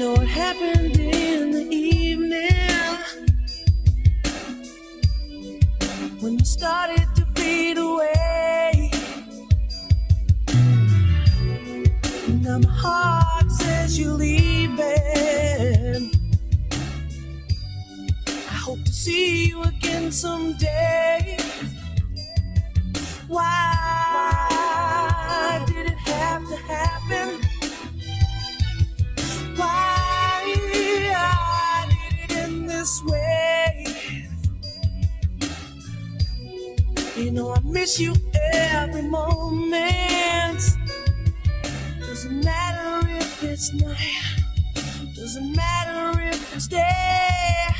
know what happened in the evening when you started to fade away. Now my heart says you're leaving. I hope to see you again someday. Why did it have to happen? Why did it end this way? You know I miss you every moment. Doesn't matter if it's night, doesn't matter if it's day. I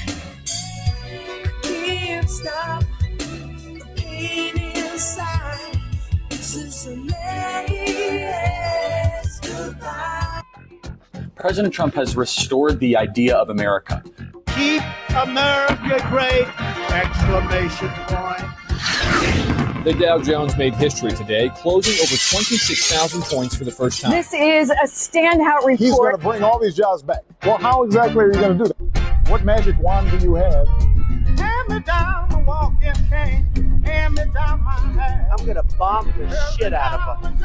can't stop the pain inside. This is a last goodbye. President Trump has restored the idea of America. Keep America great! Exclamation point. The Dow Jones made history today, closing over 26,000 points for the first time. This is a standout report. He's going to bring all these jobs back. Well, how exactly are you going to do that? What magic wand do you have? Hand me down the walking cane. Hand me down my hat. I'm going to bomb the shit out of them.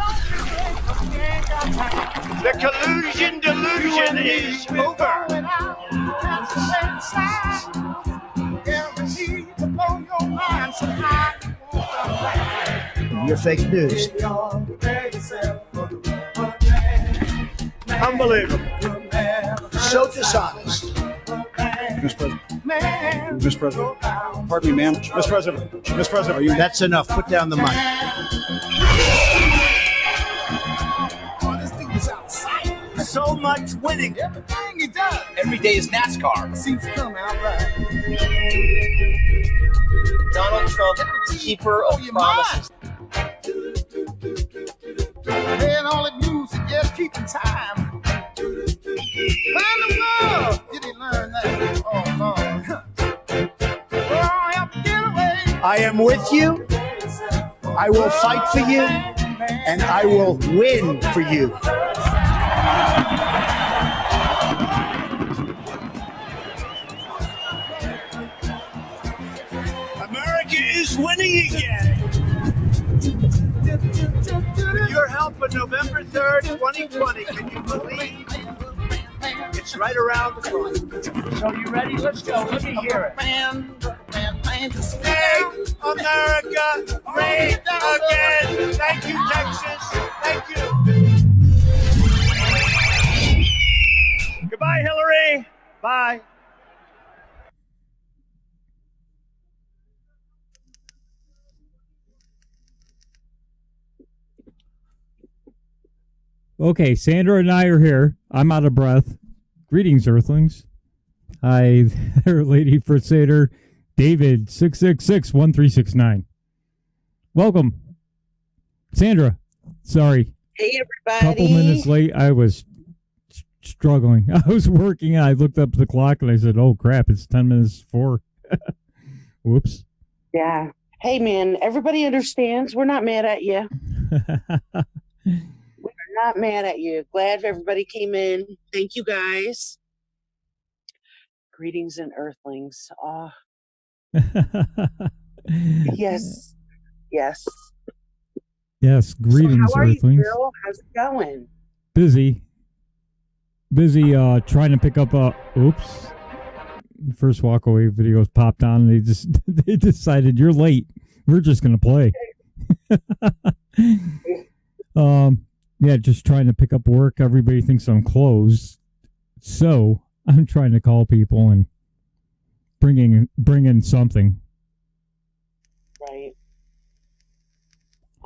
The collusion delusion is over. You're fake news. Unbelievable. So dishonest. Mr. President. Mr. President. Pardon me, ma'am. Mr. President. Mr. President, are you... That's enough. Put down the mic. So much winning. Everything he does. Every day is NASCAR. Seems to come out right. Donald Trump, keeper of promises. And all it means is just keeping time. Find the world. Did he learn that? Oh, Lord. Oh, help get away. I am with you. I will fight for you. And I will win for you. America is winning again. With your help on November 3rd, 2020, can you believe? It's right around the corner. So you ready? Let's go. Let me hear it. Make America great again. Thank you, Texas. Thank you. Goodbye, Hillary. Bye. Okay, Sandra and I are here. I'm out of breath. Greetings, Earthlings. Hi there, Lady Crusader. David, 666-1369. Welcome. Sandra, sorry. Hey, everybody. Couple minutes late. I was struggling. I was working. I looked up the clock and I said, oh, crap, it's 10 minutes before. Whoops. Yeah. Hey, man, everybody understands. We're not mad at you. Not mad at you. Glad everybody came in. Thank you, guys. Greetings and Earthlings. Oh. Yes. Yes. Yes. Greetings, so how are Earthlings. You, Bill? How's it going? Busy trying to pick up oops. The first walk away videos popped on and they decided you're late. We're just gonna play. Yeah, just trying to pick up work. Everybody thinks I'm closed. So I'm trying to call people and bring in something. Right.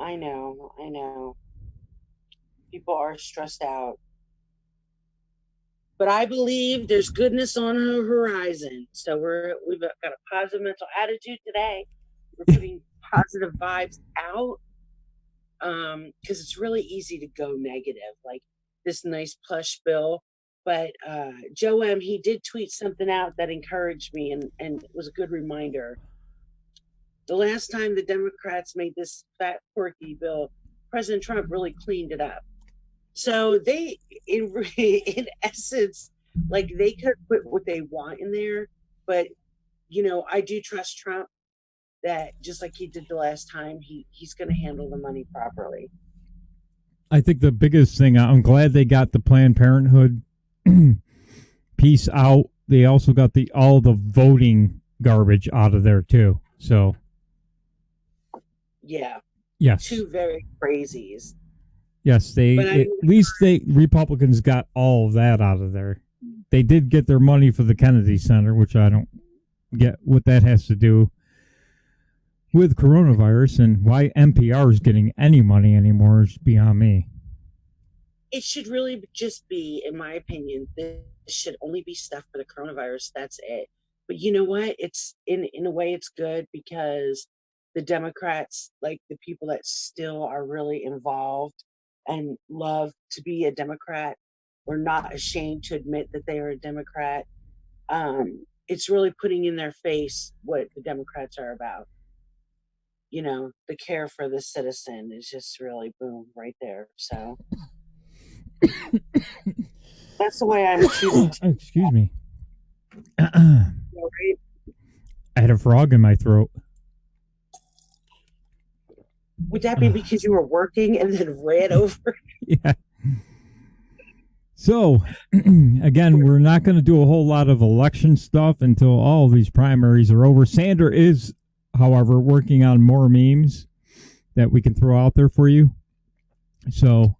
I know. People are stressed out. But I believe there's goodness on the horizon. So we've got a positive mental attitude today. We're putting positive vibes out. Because it's really easy to go negative, like this nice plush bill. But Joe M., he did tweet something out that encouraged me and it was a good reminder. The last time the Democrats made this fat, quirky bill, President Trump really cleaned it up. So they, in essence, Like, they could put what they want in there, but, I do trust Trump that just like he did the last time, he's going to handle the money properly. I think the biggest thing, I'm glad they got the Planned Parenthood piece out. They also got all the voting garbage out of there too. So, yeah, yes, 2 very crazies. Yes, at least Republicans got all of that out of there. They did get their money for the Kennedy Center, which I don't get what that has to do with coronavirus, and why NPR is getting any money anymore is beyond me. It should really just be, in my opinion, this should only be stuff for the coronavirus. That's it. But you know what? It's in a way it's good because the Democrats, like the people that still are really involved and love to be a Democrat or not ashamed to admit that they are a Democrat, it's really putting in their face what the Democrats are about. The care for the citizen is just really boom right there. So that's the way I'm choosing to. Excuse me. Right? I had a frog in my throat. Would that be because you were working and then ran over? Yeah. So, again, we're not going to do a whole lot of election stuff until all these primaries are over. Sandra is, however, working on more memes that we can throw out there for you. So,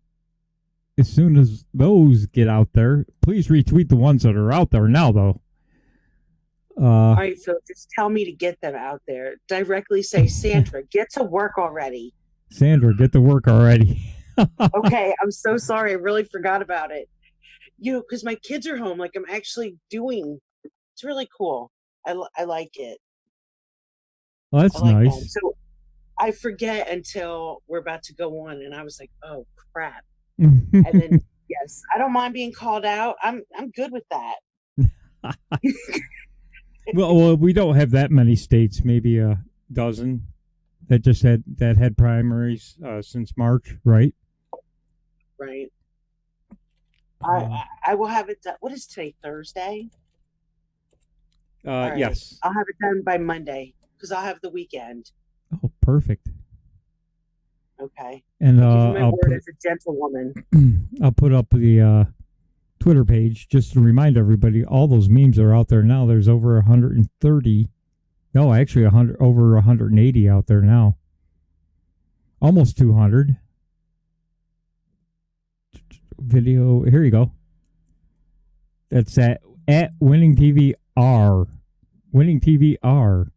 as soon as those get out there, please retweet the ones that are out there now, though. All right, so just tell me to get them out there. Directly say, Sandra, get to work already. Sandra, get to work already. Okay, I'm so sorry. I really forgot about it. Because my kids are home. Like, I'm actually doing. It's really cool. I like it. Well, that's nice. That. So I forget until we're about to go on, and I was like, oh crap. And then yes, I don't mind being called out. I'm good with that. Well, we don't have that many states, maybe a dozen that had primaries since March, right? Right. I will have it done. What is today? Thursday? Right. Yes. I'll have it done by Monday because I'll have the weekend. Oh, perfect. Okay. And I'll word as a gentlewoman. I'll put up the Twitter page just to remind everybody. All those memes are out there now. There's over 130. No, actually, over 180 out there now. Almost 200. Video. Here you go. That's at Winning TV R. Winning TV R.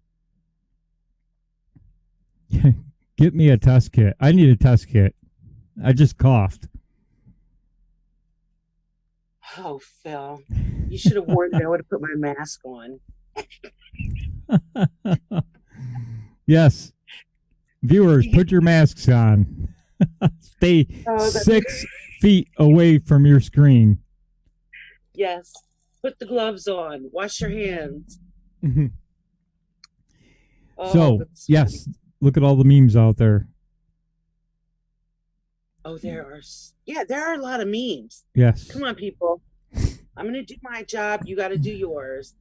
Get me a test kit. I need a test kit. I just coughed. Oh, Phil. You should have warned me. I would have put my mask on. Yes. Viewers, put your masks on. Stay 6 feet away from your screen. Yes. Put the gloves on. Wash your hands. So, yes, look at all the memes out there. Oh, there are a lot of memes. Yes. Come on, people. I'm going to do my job. You got to do yours.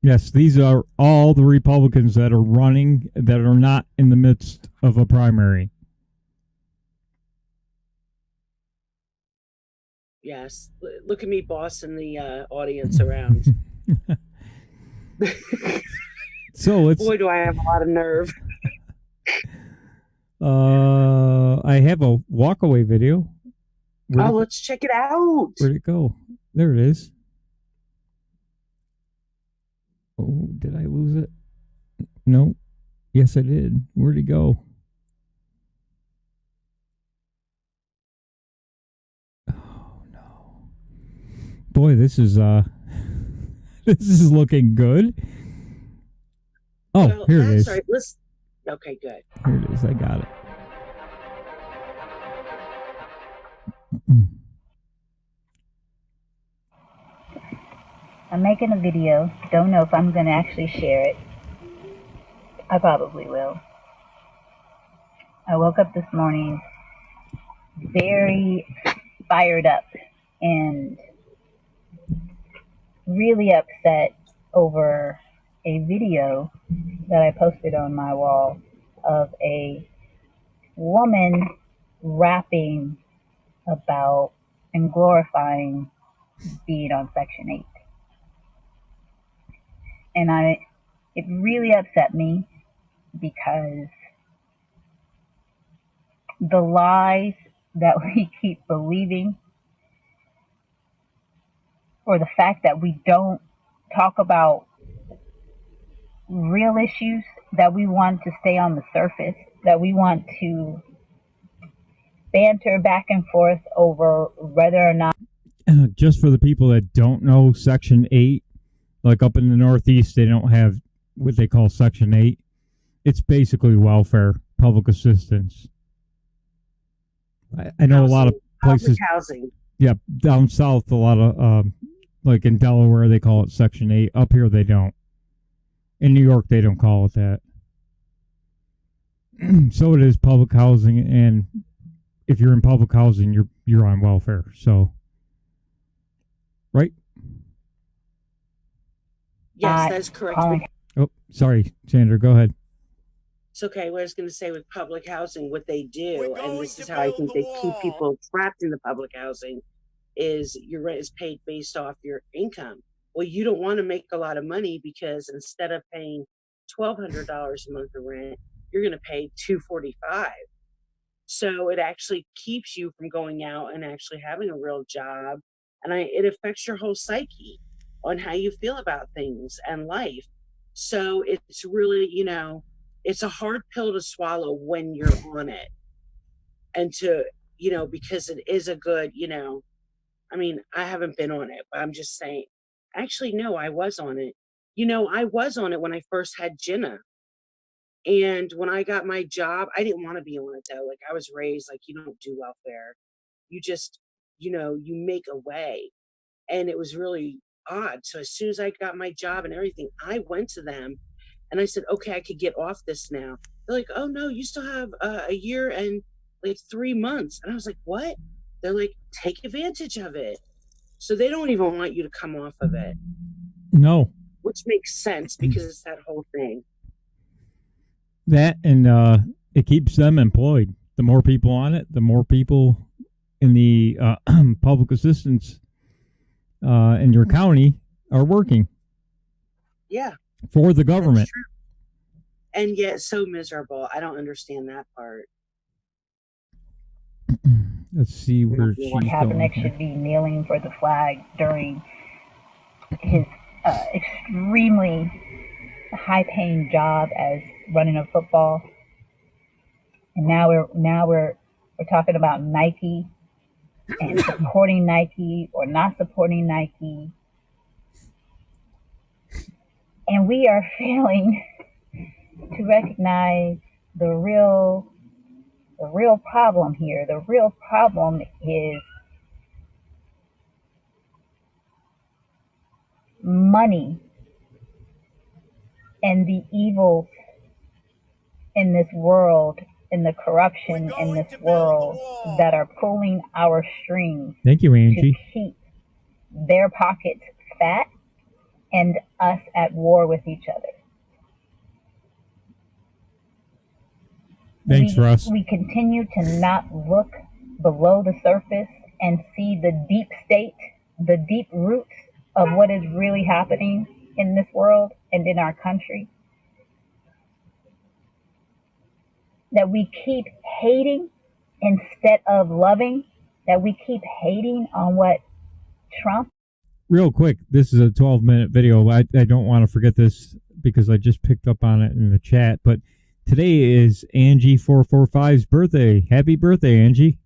Yes, these are all the Republicans that are running that are not in the midst of a primary. Yes. Look at me bossing the audience around. So it's boy, do I have a lot of nerve. I have a walkaway video. Let's check it out. Where'd it go? There it is. Oh, did I lose it? No. Yes, I did. Where'd it go? Oh no. Boy, this is this is looking good. Oh, well, here it is. Right. Okay, good. Here it is. I got it. I'm making a video. Don't know if I'm going to actually share it. I probably will. I woke up this morning very fired up, and really upset over a video that I posted on my wall of a woman rapping about and glorifying being on Section 8. And it really upset me because the lies that we keep believing, or the fact that we don't talk about real issues, that we want to stay on the surface, that we want to banter back and forth over whether or not. Just for the people that don't know, Section 8, like up in the Northeast, they don't have what they call Section 8. It's basically welfare, public assistance. I know housing, a lot of places. Housing. Yeah, down south, a lot of, like in Delaware, they call it Section 8. Up here, they don't. In New York, they don't call it that. So it is public housing, and if you're in public housing, you're on welfare. So, right? Yes, that's correct. Oh, sorry, Sandra, go ahead. It's okay. What I was going to say with public housing, what they do, and this is how I think they keep people trapped in the public housing, is your rent is paid based off your income. Well, you don't want to make a lot of money, because instead of paying $1,200 a month for rent, you're going to pay $245. So it actually keeps you from going out and actually having a real job, and it affects your whole psyche on how you feel about things and life. So it's really, it's a hard pill to swallow when you're on it, and because it is a good, I mean, I haven't been on it, but I'm just saying. Actually, no, I was on it. I was on it when I first had Jenna. And when I got my job, I didn't want to be on it, though. Like, I was raised, like, you don't do welfare. You just, you make a way. And it was really odd. So as soon as I got my job and everything, I went to them and I said, okay, I could get off this now. They're like, oh, no, you still have a year and like 3 months. And I was like, what? They're like, take advantage of it. So they don't even want you to come off of it. No. Which makes sense, because it's that whole thing. That, and it keeps them employed. The more people on it, the more people in the public assistance in your county are working. Yeah. For the government. And yet so miserable. I don't understand that part. Let's see where she's going. Kaepernick should be kneeling for the flag during his extremely high-paying job as running a football. And now we're talking about Nike and supporting Nike or not supporting Nike. And we are failing to recognize the real problem here. The real problem is money and the evils in this world, and the corruption in this world that are pulling our strings. Thank you, Angie. To keep their pockets fat and us at war with each other. Thanks, Russ. We continue to not look below the surface and see the deep state, the deep roots of what is really happening in this world and in our country. That we keep hating instead of loving, that we keep hating on what Trump. Real quick, this is a 12-minute video. I don't want to forget this because I just picked up on it in the chat, but today is Angie 445's birthday. Happy birthday, Angie.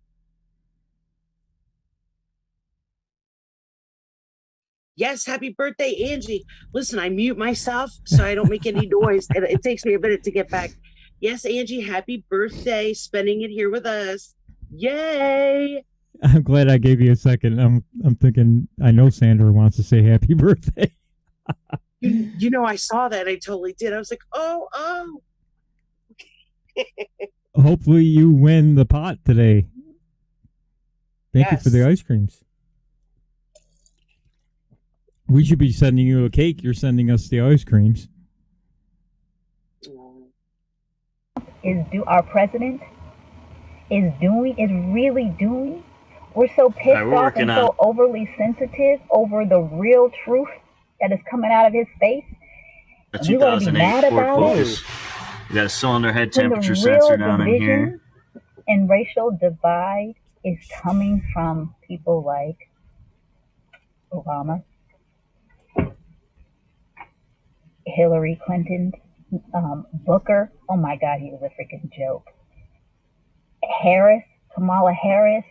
Yes, happy birthday, Angie. Listen, I mute myself so I don't make any noise. It takes me a minute to get back. Yes, Angie, happy birthday, spending it here with us. Yay! I'm glad I gave you a second. I'm thinking, I know Sandra wants to say happy birthday. I saw that. I totally did. I was like, oh. Hopefully you win the pot today. Thank you for the ice creams. We should be sending you a cake. You're sending us the ice creams. Our president is really doing. We're so pissed off and so overly sensitive over the real truth that is coming out of his face. You want to be mad about Focus. it? We got a cylinder head When temperature the sensor real down in here. division and racial divide is coming from people like Obama, Hillary Clinton, Booker. Oh my God, he was a freaking joke. Harris, Kamala Harris,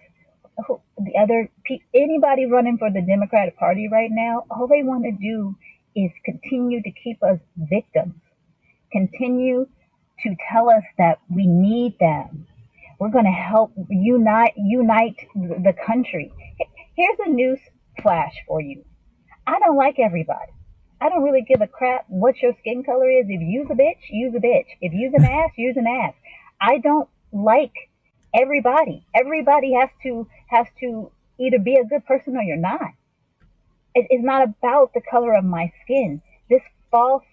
the other anybody running for the Democratic Party right now, all they want to do is continue to keep us victims, continue to tell us that we need them. We're going to help unite the country. Here's a news flash for you. I don't like everybody. I don't really give a crap what your skin color is. If you's a bitch, use a bitch. If you's an ass, use an ass. I don't like everybody. Everybody has to either be a good person or you're not. It's not about the color of my skin. This false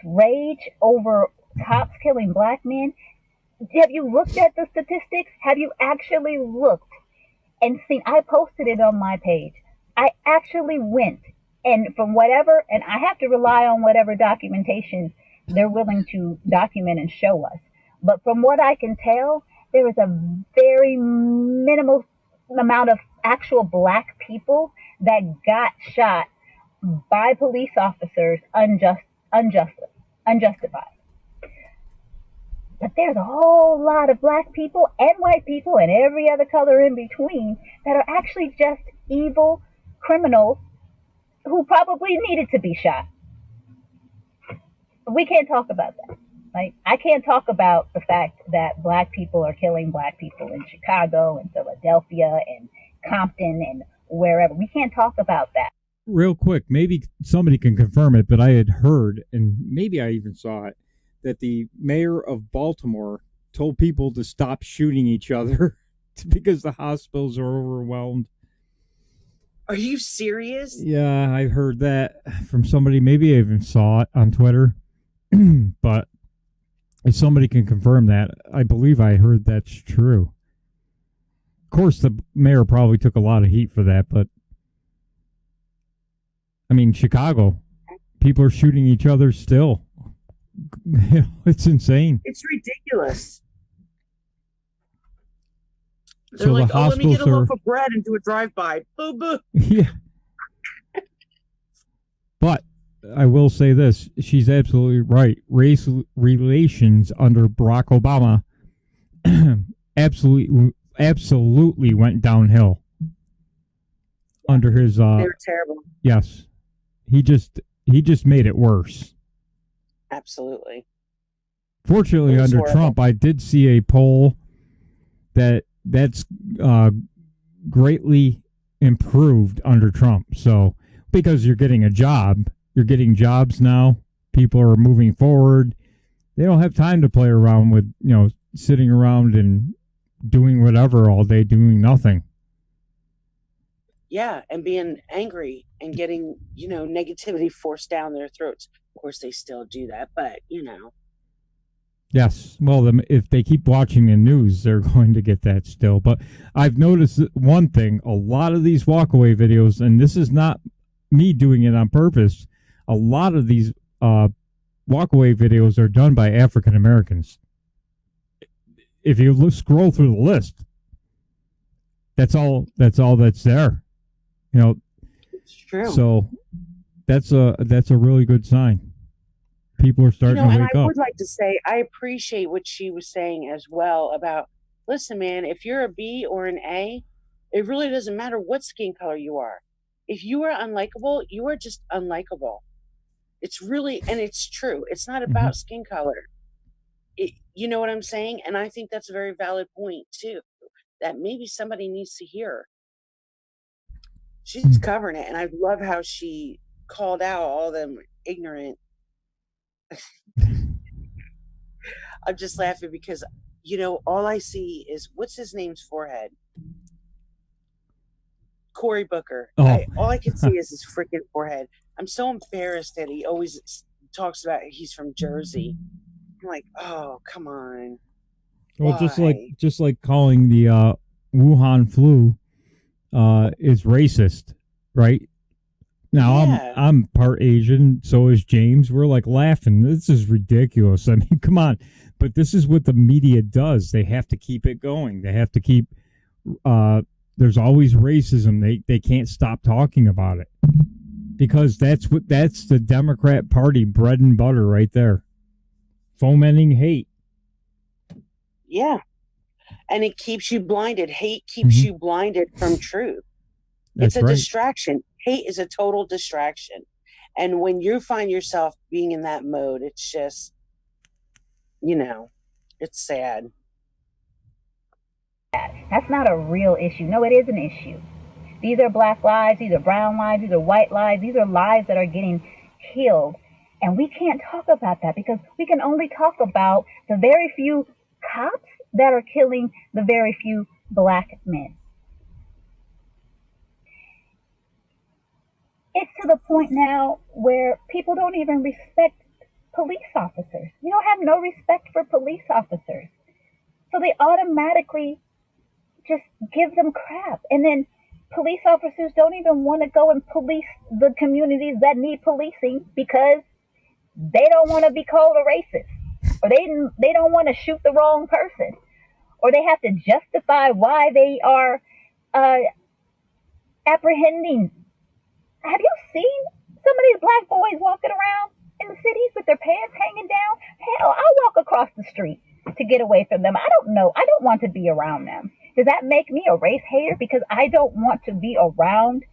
rage over cops killing black men. Have you looked at the statistics? Have you actually looked and seen? I posted it on my page. I actually went and from whatever, and I have to rely on whatever documentation they're willing to document and show us. But from what I can tell, there is a very minimal amount of actual black people that got shot by police officers unjustified. But there's a whole lot of black people and white people and every other color in between that are actually just evil criminals who probably needed to be shot. We can't talk about that. Like, I can't talk about the fact that black people are killing black people in Chicago and Philadelphia and Compton and wherever. We can't talk about that. Real quick, maybe somebody can confirm it, but I had heard, and maybe I even saw it, that the mayor of Baltimore told people to stop shooting each other because the hospitals are overwhelmed. Are you serious? Yeah, I heard that from somebody. Maybe I even saw it on Twitter. But if somebody can confirm that, I believe I heard that's true. Of course, the mayor probably took a lot of heat for that, but I mean, Chicago, people are shooting each other still. It's insane. It's ridiculous. They're So like, the let me get a hospitals loaf of bread and do a drive-by. Boo, boo. Yeah. But I will say this. She's absolutely right. Race relations under Barack Obama absolutely went downhill under his... they were terrible. Yes. He just made it worse. Absolutely. Fortunately, under horrible. Trump, I did see a poll that's greatly improved under Trump. So, because you're getting a job, you're getting jobs now. People are moving forward. They don't have time to play around with, sitting around and doing whatever all day, doing nothing. Yeah, and being angry and getting, negativity forced down their throats. Of course, they still do that, but, Yes. Well, if they keep watching the news, they're going to get that still. But I've noticed one thing. A lot of these walkaway videos, and this is not me doing it on purpose, a lot of these walkaway videos are done by African Americans. If you scroll through the list, that's all that's there. It's true. So that's a really good sign. People are starting to wake and I up. would like to say I appreciate what she was saying as well about, listen, man, if you're a B or an A, it really doesn't matter what skin color you are. If you are unlikable, you are just unlikable. It's really, and it's true. It's not about skin color. You know what I'm saying? And I think that's a very valid point too, that maybe somebody needs to hear. She's covering it, and I love how she called out all them ignorant. I'm just laughing because, all I see is, what's his name's forehead? Cory Booker. Oh. All I can see is his freaking forehead. I'm so embarrassed that he always talks about he's from Jersey. I'm like, oh, come on. Well, Why? just like calling the Wuhan flu is racist, right? Now Yeah. I'm part Asian, so is James. We're like laughing. This is ridiculous. I mean, come on. But this is what the media does. They have to keep it going. They have to keep there's always racism. They can't stop talking about it. Because that's the Democrat Party bread and butter right there. Fomenting hate. Yeah. And it keeps you blinded. Hate keeps you blinded from truth. That's it's a right. distraction. Hate is a total distraction. And when you find yourself being in that mode, it's just, it's sad. That's not a real issue. No, it is an issue. These are black lives, these are brown lives, these are white lives, these are lives that are getting killed. And we can't talk about that because we can only talk about the very few cops that are killing the very few black men. It's to the point now where people don't even respect police officers. You don't have no respect for police officers. So they automatically just give them crap. And then police officers don't even want to go and police the communities that need policing because they don't want to be called a racist, or they don't want to shoot the wrong person, or they have to justify why they are apprehending. Have you seen some of these black boys walking around in the cities with their pants hanging down? Hell, I'll walk across the street to get away from them. I don't know. I don't want to be around them. Does that make me a race hater because I don't want to be around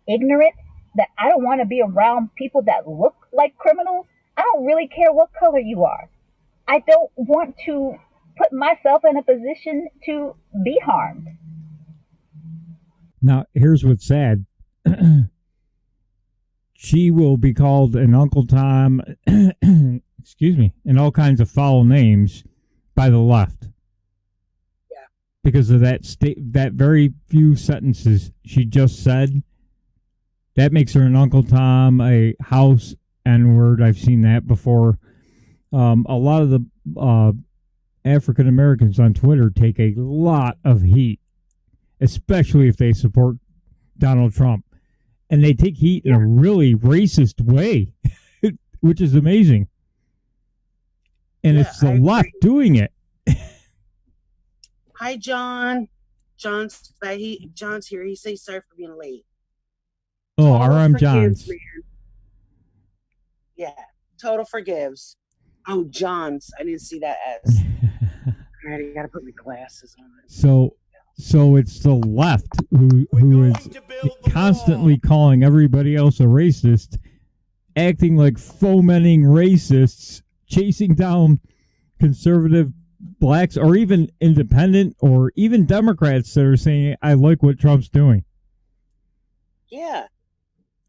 ignorant? That I don't want to be around people that look like criminals? I don't really care what color you are. I don't want to put myself in a position to be harmed. Now, here's what's sad. She will be called an Uncle Tom, excuse me, and all kinds of foul names by the left. Yeah. Because of that very few sentences she just said, that makes her an Uncle Tom, a house N-word. I've seen that before. A lot of the African Americans on Twitter take a lot of heat, especially if they support Donald Trump. And they take heat in a really racist way, which is amazing. And it's the left doing it. Hi, John. John's here. He says sorry for being late. Oh, RM Johns. Man. Yeah, total forgives. Oh, Johns. I didn't see that as. All right, I gotta put my glasses on. So it's the left who is constantly calling everybody else a racist, acting like fomenting racists, chasing down conservative blacks or even independent or even Democrats that are saying, I like what Trump's doing. Yeah,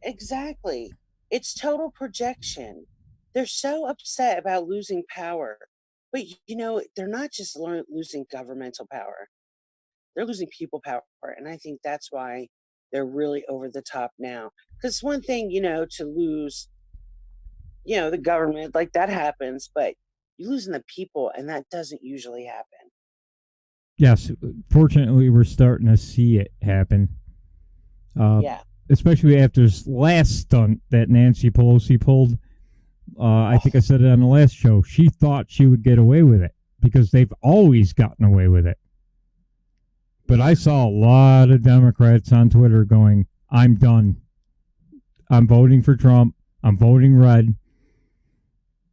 exactly. It's total projection. They're so upset about losing power. But, they're not just losing governmental power. They're losing people power. And I think that's why they're really over the top now. Because it's one thing, to lose, the government, like that happens. But you're losing the people, and that doesn't usually happen. Yes. Fortunately, we're starting to see it happen. Yeah. Especially after this last stunt that Nancy Pelosi pulled. I think I said it on the last show. She thought she would get away with it because they've always gotten away with it. But I saw a lot of Democrats on Twitter going, I'm done. I'm voting for Trump. I'm voting red.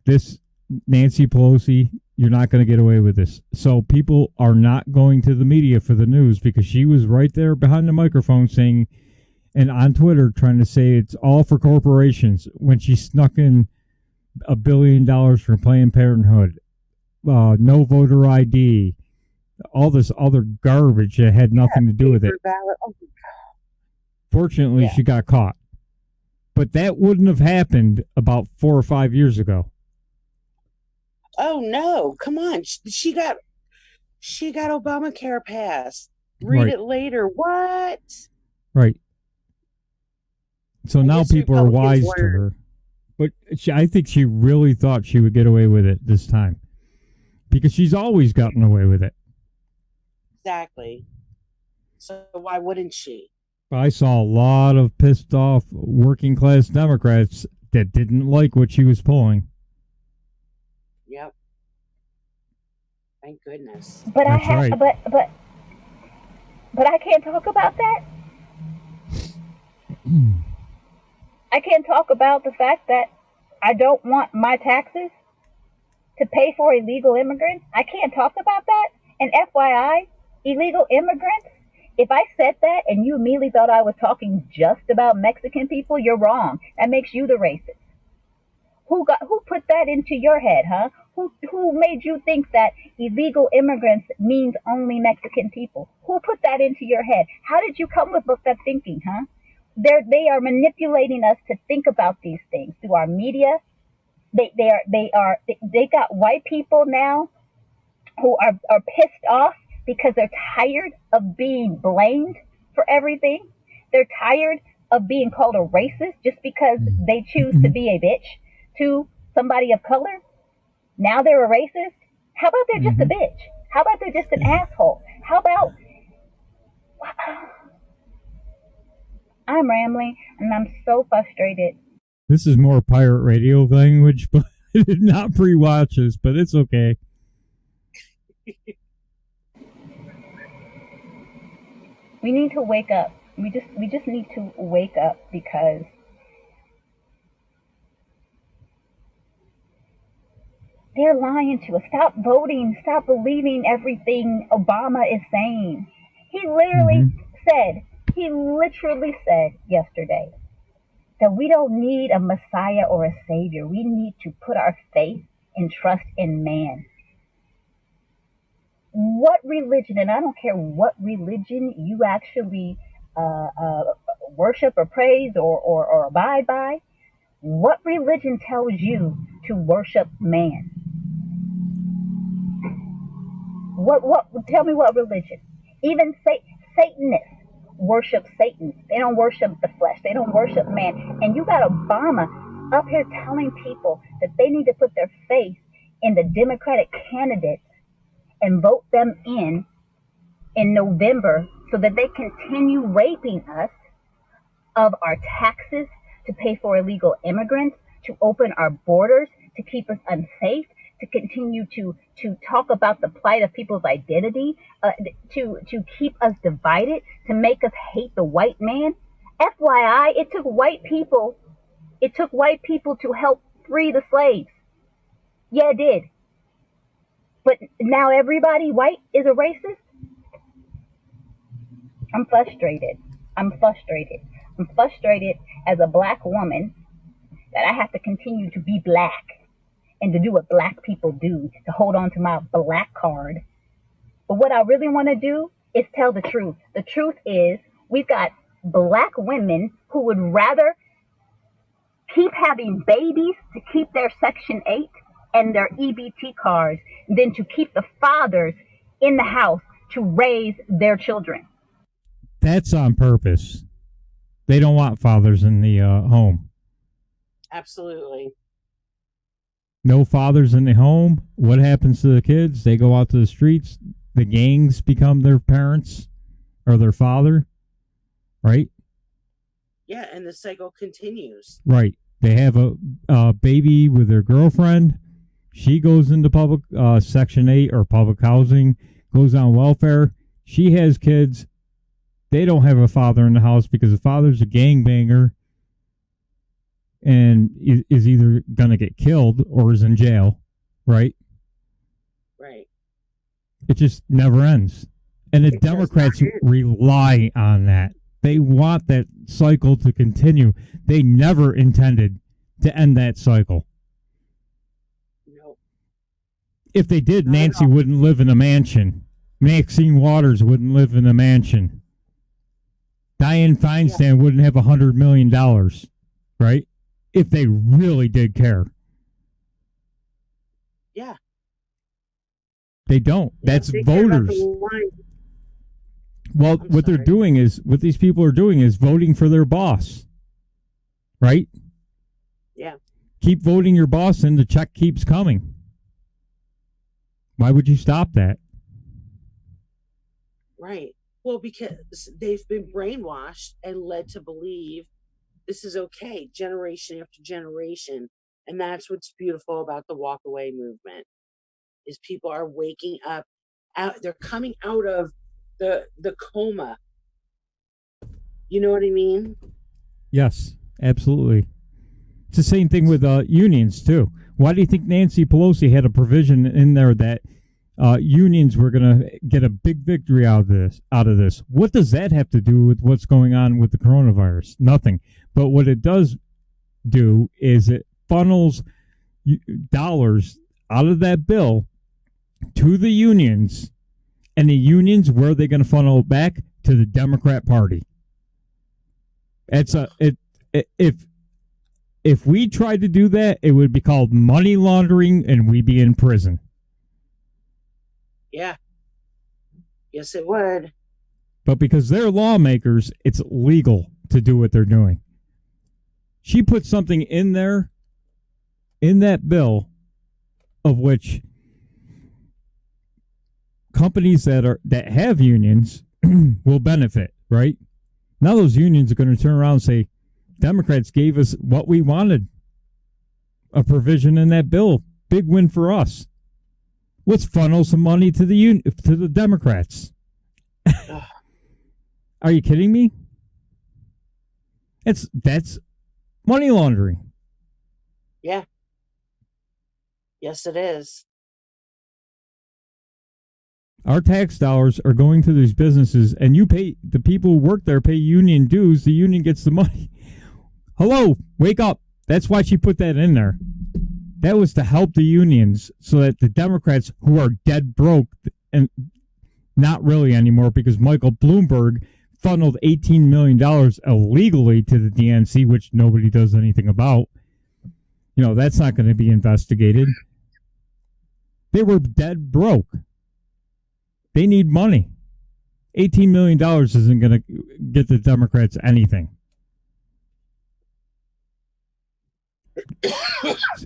This Nancy Pelosi, you're not going to get away with this. So people are not going to the media for the news because she was right there behind the microphone saying, and on Twitter trying to say it's all for corporations when she snuck in $1 billion for Planned Parenthood, no voter ID, all this other garbage that had nothing to do with it. Oh, Fortunately, she got caught. But that wouldn't have happened about 4 or 5 years ago. Oh no! Come on, she got Obamacare passed. Read it later. What? Right. So I now guess people are Republicans wise to learn. her. But I think she really thought she would get away with it this time. Because she's always gotten away with it. Exactly. So why wouldn't she? I saw a lot of pissed off working class Democrats that didn't like what she was pulling. Yep. Thank goodness. But That's right. but I can't talk about that. I can't talk about the fact that I don't want my taxes to pay for illegal immigrants. I can't talk about that. And FYI, illegal immigrants, if I said that and you immediately thought I was talking just about Mexican people, you're wrong. That makes you the racist. Who put that into your head, huh? Who made you think that illegal immigrants means only Mexican people? Who put that into your head? How did you come with that thinking, huh? They are manipulating us to think about these things through our media. They got white people now who are pissed off because they're tired of being blamed for everything. They're tired of being called a racist just because they choose to be a bitch to somebody of color. Now they're a racist. How about they're just a bitch? How about they're just an asshole? How about I'm rambling and I'm so frustrated. This is more pirate radio language, but not pre-watches, but it's okay. We need to wake up. We just need to wake up because they're lying to us. Stop voting. Stop believing everything Obama is saying. He literally said yesterday that we don't need a Messiah or a Savior. We need to put our faith and trust in man. What religion, and I don't care what religion you actually worship or praise or abide by, what religion tells you to worship man? Tell me what religion? Even Satanists worship Satan. They don't worship the flesh. They don't worship man. And you got Obama up here telling people that they need to put their faith in the Democratic candidates and vote them in November so that they continue raping us of our taxes, to pay for illegal immigrants, to open our borders, to keep us unsafe, to continue to talk about the plight of people's identity, to keep us divided, to make us hate the white man. FYI, it took white people to help free the slaves. Yeah, it did. But now everybody white is a racist? I'm frustrated. I'm frustrated as a black woman that I have to continue to be black and to do what black people do, to hold on to my black card. But what I really want to do is tell the truth. The truth is we've got black women who would rather keep having babies to keep their Section 8 and their EBT cards than to keep the fathers in the house to raise their children. That's on purpose. They don't want fathers in the home. Absolutely. No fathers in the home. What happens to the kids? They go out to the streets. The gangs become their parents or their father. Right? Yeah, and the cycle continues. Right. They have a baby with their girlfriend. She goes into public Section 8 or public housing, goes on welfare. She has kids. They don't have a father in the house because the father's a gangbanger and is either going to get killed or is in jail, right? Right. It just never ends. And the Democrats rely on that. They want that cycle to continue. They never intended to end that cycle. No. If they did, Nancy wouldn't live in a mansion. Maxine Waters wouldn't live in a mansion. Dianne Feinstein wouldn't have $100 million, right? If they really did care. Yeah. They don't. Yeah, That's they care about voters. the line. Well, what they're doing is, what these people are doing is voting for their boss. Right? Yeah. Keep voting your boss and the check keeps coming. Why would you stop that? Right. Well, because they've been brainwashed and led to believe this is okay, generation after generation. And that's what's beautiful about the walk away movement, is people are waking up out, they're coming out of the coma. You know what I mean? Yes, absolutely. It's the same thing with unions too. Why do you think Nancy Pelosi had a provision in there that unions were going to get a big victory out of this? What does that have to do with what's going on with the coronavirus? Nothing. But what it does do is it funnels dollars out of that bill to the unions, and the unions, where are they going to funnel it back? To the Democrat Party. If we tried to do that, it would be called money laundering, and we'd be in prison. Yeah. Yes, it would. But because they're lawmakers, it's legal to do what they're doing. She put something in there, in that bill, of which companies that have unions will benefit, right? Now those unions are going to turn around and say, Democrats gave us what we wanted. A provision in that bill. Big win for us. Let's funnel some money to the Democrats. Are you kidding me? That's money laundering. Yeah. Yes, it is. Our tax dollars are going to these businesses, and you pay, the people who work there pay union dues. The union gets the money. Hello, wake up. That's why she put that in there. That was to help the unions so that the Democrats, who are dead broke, and not really anymore because Michael Bloomberg funneled $18 million illegally to the DNC, which nobody does anything about. You know, that's not going to be investigated. They were dead broke. They need money. $18 million isn't going to get the Democrats anything.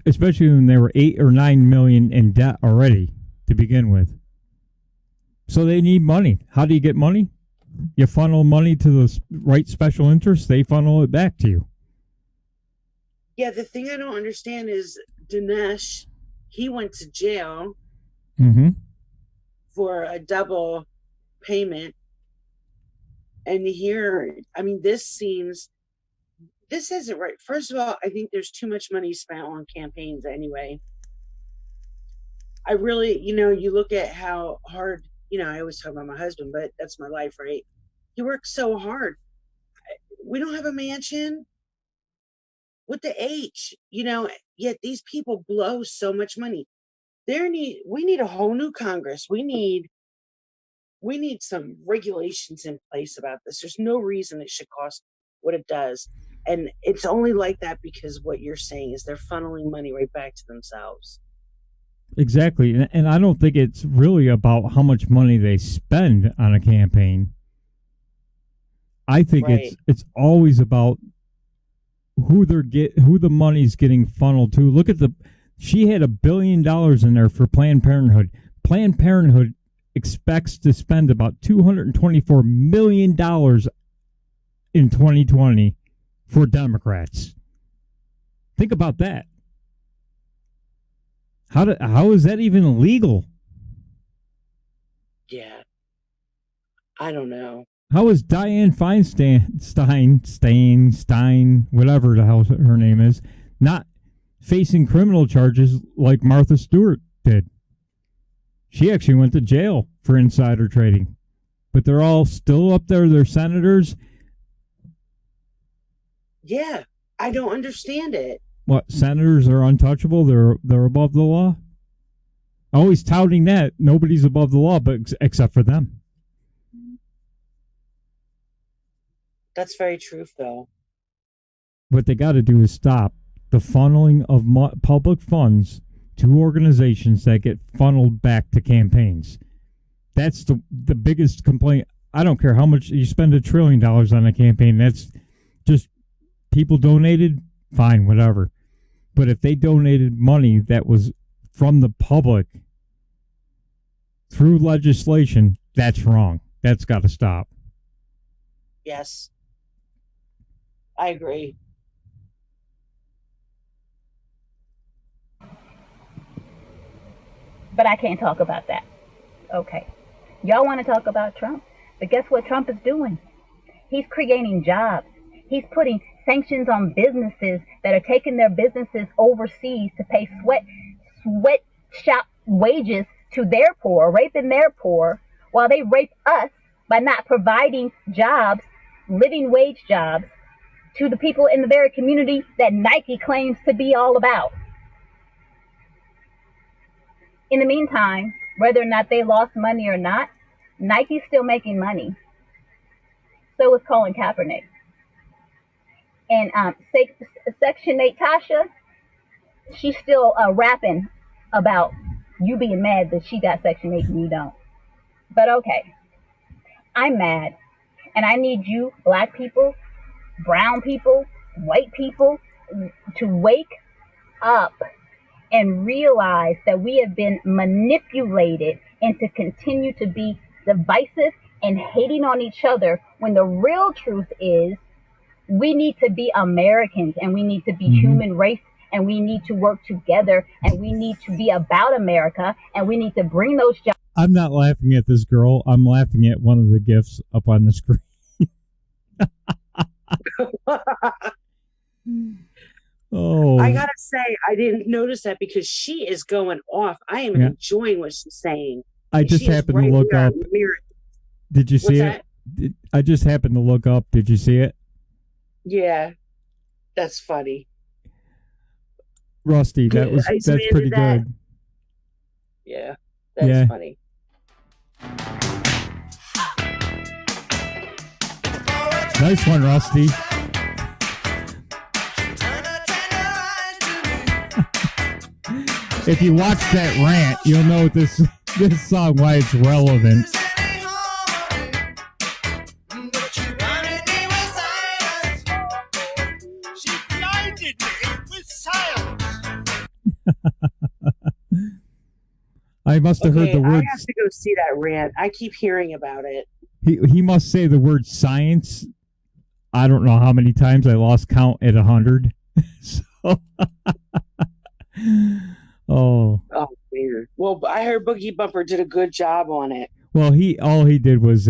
Especially when they were 8 or 9 million in debt already to begin with. So they need money. How do you get money? You funnel money to the right special interests. They funnel it back to you. Yeah, the thing I don't understand is Dinesh, he went to jail for a double payment. And here, I mean, this isn't right. First of all, I think there's too much money spent on campaigns anyway. I really, you look at how hard, I always talk about my husband, but that's my life, right? He works so hard. We don't have a mansion with the H, yet these people blow so much money. We need a whole new Congress. We need some regulations in place about this. There's no reason it should cost what it does. And it's only like that because what you're saying is they're funneling money right back to themselves. Exactly. And I don't think it's really about how much money they spend on a campaign. I think it's always about who the money's getting funneled to. Look at she had $1 billion in there for Planned Parenthood. Planned Parenthood expects to spend about $224 million in 2020 for Democrats. Think about that. How is that even legal? Yeah. I don't know. How is Dianne Stein, whatever the hell her name is, not facing criminal charges like Martha Stewart did? She actually went to jail for insider trading. But they're all still up there. They're senators. Yeah, I don't understand it. What, senators are untouchable? They're above the law? Always touting that. Nobody's above the law but except for them. That's very true, though. What they got to do is stop the funneling of public funds to organizations that get funneled back to campaigns. That's the biggest complaint I don't care how much you spend $1 trillion on a campaign. That's just people donated, fine, whatever. But if they donated money that was from the public through legislation, that's wrong. That's got to stop. Yes. I agree. But I can't talk about that. Okay. Y'all want to talk about Trump? But guess what Trump is doing? He's creating jobs. He's putting sanctions on businesses that are taking their businesses overseas to pay sweatshop wages to their poor, raping their poor, while they rape us by not providing jobs, living wage jobs, to the people in the very community that Nike claims to be all about. In the meantime, whether or not they lost money or not, Nike's still making money. So is Colin Kaepernick. And Section 8 Tasha, she's still rapping about you being mad that she got Section 8 and you don't. But okay, I'm mad. And I need you, black people, brown people, white people, to wake up and realize that we have been manipulated and to continue to be divisive and hating on each other, when the real truth is we need to be Americans and we need to be human race, and we need to work together, and we need to be about America, and we need to bring those jobs. I'm not laughing at this girl. I'm laughing at one of the GIFs up on the screen. Oh, I gotta say, I didn't notice that because she is going off. I am enjoying what she's saying. I just happened to look up. Did you see it? I just happened to look up. Did you see it? Yeah, that's funny. Rusty, that's pretty good. Yeah, that's funny. Nice one, Rusty. If you watch that rant, you'll know this song, why it's relevant. She blinded me with silence. I must have heard the words. I have to go see that rant. I keep hearing about it. He must say the word science. I don't know how many times. I lost count at 100. So. Oh, weird. Well, I heard Boogie Bumper did a good job on it. Well, all he did was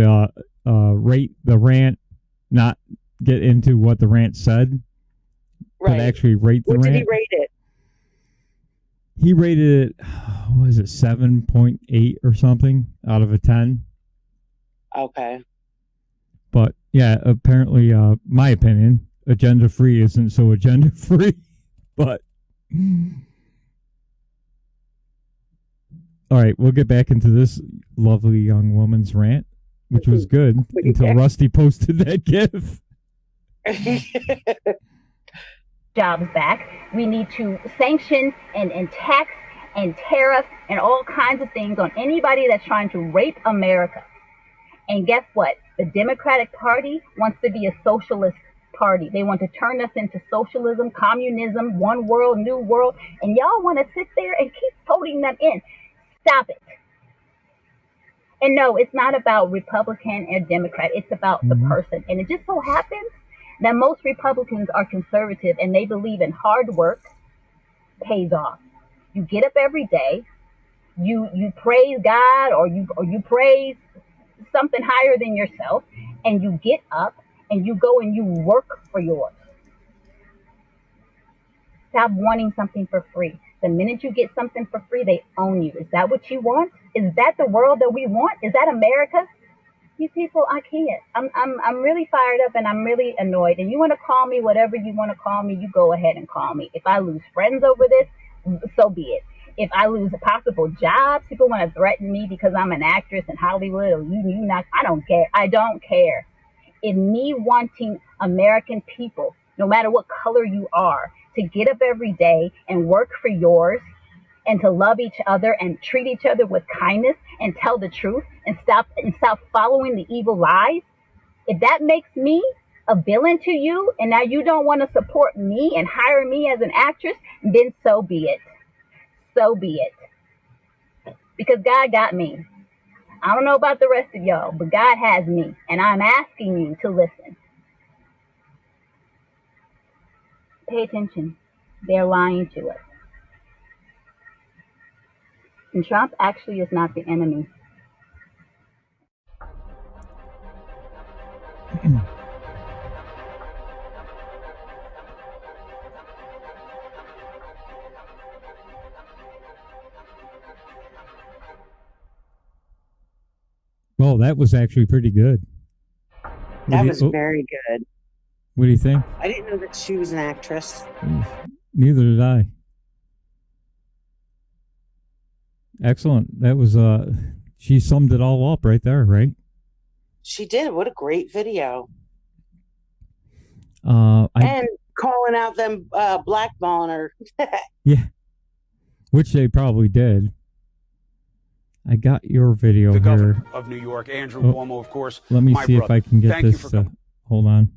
rate the rant, not get into what the rant said, but actually rate the rant. What did he rate it? He rated it, what was it, 7.8 or something out of a 10. Okay. But yeah, apparently, my opinion, agenda free isn't so agenda free, but. All right, we'll get back into this lovely young woman's rant, which was good until Rusty posted that GIF. Jobs back. We need to sanction and tax and tariff and all kinds of things on anybody that's trying to rape America. And guess what? The Democratic Party wants to be a socialist party. They want to turn us into socialism, communism, one world, new world, and y'all want to sit there and keep voting them in. Stop it. And no, it's not about Republican or Democrat. It's about the person. And it just so happens that most Republicans are conservative and they believe in hard work pays off. You get up every day, you praise God or you praise something higher than yourself, and you get up and you go and you work for yours. Stop wanting something for free. The minute you get something for free, they own you. Is that what you want? Is that the world that we want? Is that America? You people, I can't. I'm really fired up and I'm really annoyed. And you want to call me whatever you want to call me, you go ahead and call me. If I lose friends over this, so be it. If I lose possible jobs, people want to threaten me because I'm an actress in Hollywood or you not. I don't care. I don't care. In me wanting American people, no matter what color you are, to get up every day and work for yours and to love each other and treat each other with kindness and tell the truth and stop following the evil lies, if that makes me a villain to you and now you don't want to support me and hire me as an actress, then so be it. So be it. Because God got me. I don't know about the rest of y'all, but God has me, and I'm asking you to listen. Pay attention. They're lying to us. And Trump actually is not the enemy. Well, that was actually pretty good. That was very good. What do you think? I didn't know that she was an actress. Neither did I. Excellent. That was she summed it all up right there, right? She did. What a great video. And calling out them blackballing her. Yeah. Which they probably did. I got your video The here. governor of New York, Andrew Cuomo, of course. Let me my see brother. if I can get Thank you this. for coming. Hold on.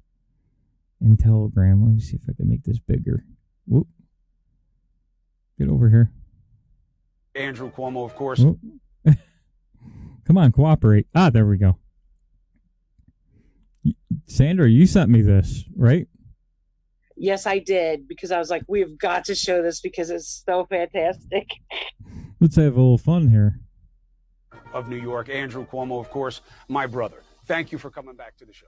In Telegram. Let me see if I can make this bigger. Whoop. Get over here. Andrew Cuomo, of course. Whoop. Come on, cooperate. Ah, there we go. Sandra, you sent me this, right? Yes, I did, because I was like, we've got to show this because it's so fantastic. Let's have a little fun here. Of New York, Andrew Cuomo, of course, my brother. Thank you for coming back to the show.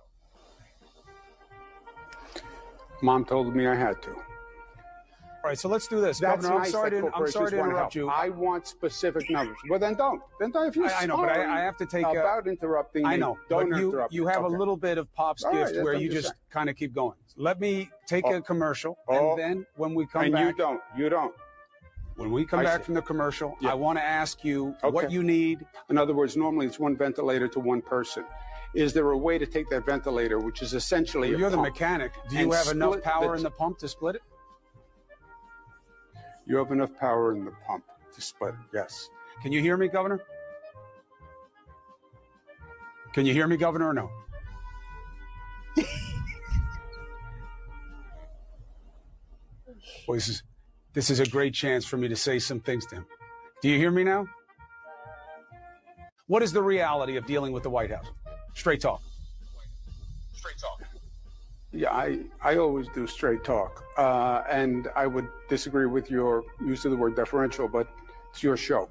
Mom told me I had to. All right, so let's do this. That's Governor, nice I'm sorry to want to interrupt help. you. I want specific numbers. Well, then don't. Then don't. If you're I know, but sorry I have to take about interrupting I me, know, don't but interrupt you me. have Okay. a little bit of Pop's All right, gift that's where what you I'm just saying. kind of keep going. Let me take a commercial, Oh. and then when we come And back, you don't. When we come I back see. from the commercial, Yeah. I want to ask you Okay. what you need. In other words, normally it's one ventilator to one person. Is there a way to take that ventilator, which is essentially You're a the pump, mechanic. Do and you have enough split power in the pump to split it? You have enough power in the pump to split it, yes. Can you hear me, Governor? Can you hear me, Governor, or no? Well, this is a great chance for me to say some things to him. Do you hear me now? What is the reality of dealing with the White House? Straight talk. Straight talk. Yeah, I always do straight talk. And I would disagree with your use of the word deferential, but it's your show.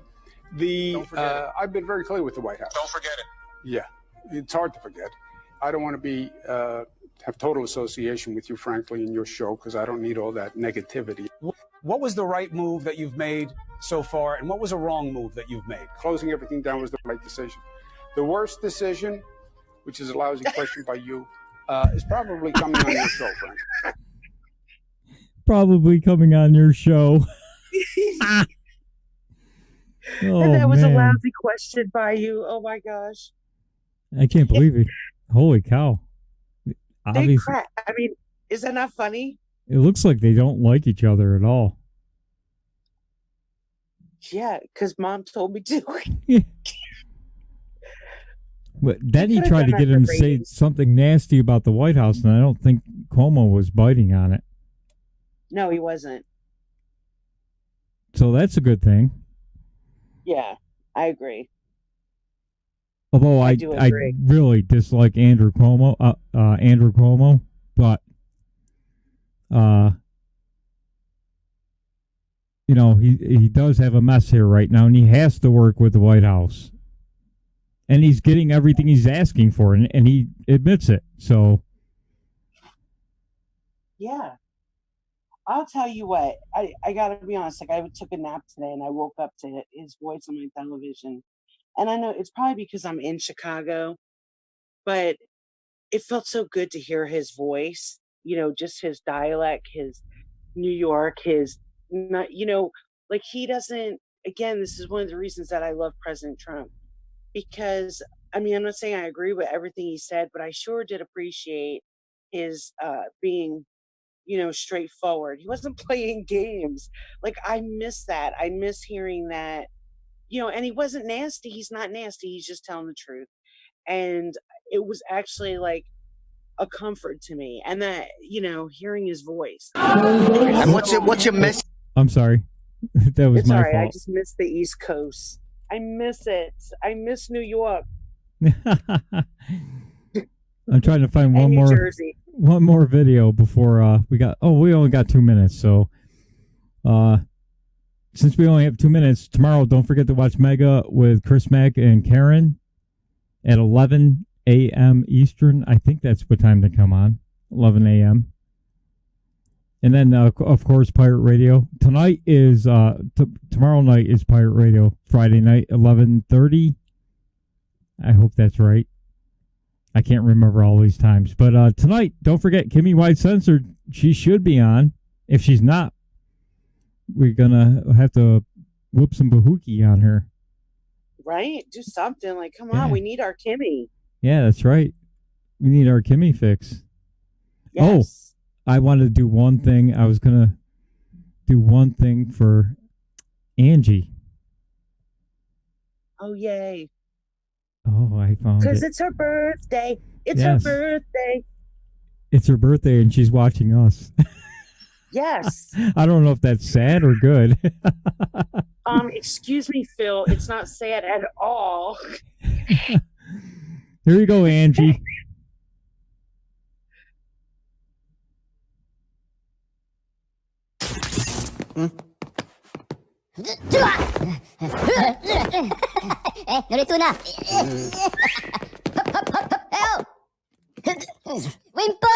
Don't forget it. I've been very clear with the White House. Don't forget it. Yeah, it's hard to forget. I don't want to be have total association with you, frankly, in your show, because I don't need all that negativity. What was the right move that you've made so far, and what was a wrong move that you've made? Closing everything down was the right decision. The worst decision, which is a lousy question by you, is probably coming on your show, Frank. Probably coming on your show. Oh, That was man. a lousy question by you. Oh my gosh. I can't believe it. Holy cow. They Obviously, crack. I mean, is that not funny? it looks like they don't like each other at all. Yeah, because Mom told me to. But then he could've tried to done get that him for to say ratings. something nasty about the White House, and I don't think Cuomo was biting on it. No, he wasn't. So that's a good thing. Yeah, I agree. Although I I do agree. really dislike Andrew Cuomo, but you know, he does have a mess here right now, and he has to work with the White House, and he's getting everything he's asking for, and he admits it. So Yeah. I'll tell you what, I gotta be honest, like I took a nap today and I woke up to his voice on my television. And I know it's probably because I'm in Chicago, but it felt so good to hear his voice, just his dialect, his New York, his not, like he doesn't, again, this is one of the reasons that I love President Trump. Because I mean, I'm not saying I agree with everything he said, but I sure did appreciate his being straightforward. He wasn't playing games. Like I miss that. I miss hearing that, and he wasn't nasty. He's not nasty. He's just telling the truth. And it was actually like a comfort to me. And that, hearing his voice. And what's your message? I'm sorry. That was It's my all right. I fault. just miss the East Coast. I miss it. I miss New York. I'm trying to find And New Jersey. one more video before we only got 2 minutes. So since we only have 2 minutes, tomorrow don't forget to watch Mega with Chris Mack and Karen at 11 a.m. Eastern. I think that's what time they come on, 11 a.m. And then, of course, Pirate Radio. Tonight is, tomorrow night is Pirate Radio. Friday night, 11:30. I hope that's right. I can't remember all these times. But tonight, don't forget, Kimmy White Censored. She should be on. If she's not, we're going to have to whoop some bahookie on her. Right? Do something. Like, come on. We need our Kimmy. Yeah, that's right. We need our Kimmy fix. Yes. Oh, I wanted to do one thing. I was going to do one thing for Angie. Oh, yay. Oh, I found it. Because it's her birthday. It's Yes. her birthday. It's her birthday and she's watching us. Yes. I don't know if that's sad or good. Excuse me, Phil. It's not sad at all. Here you go, Angie. Norituna. Wimpo.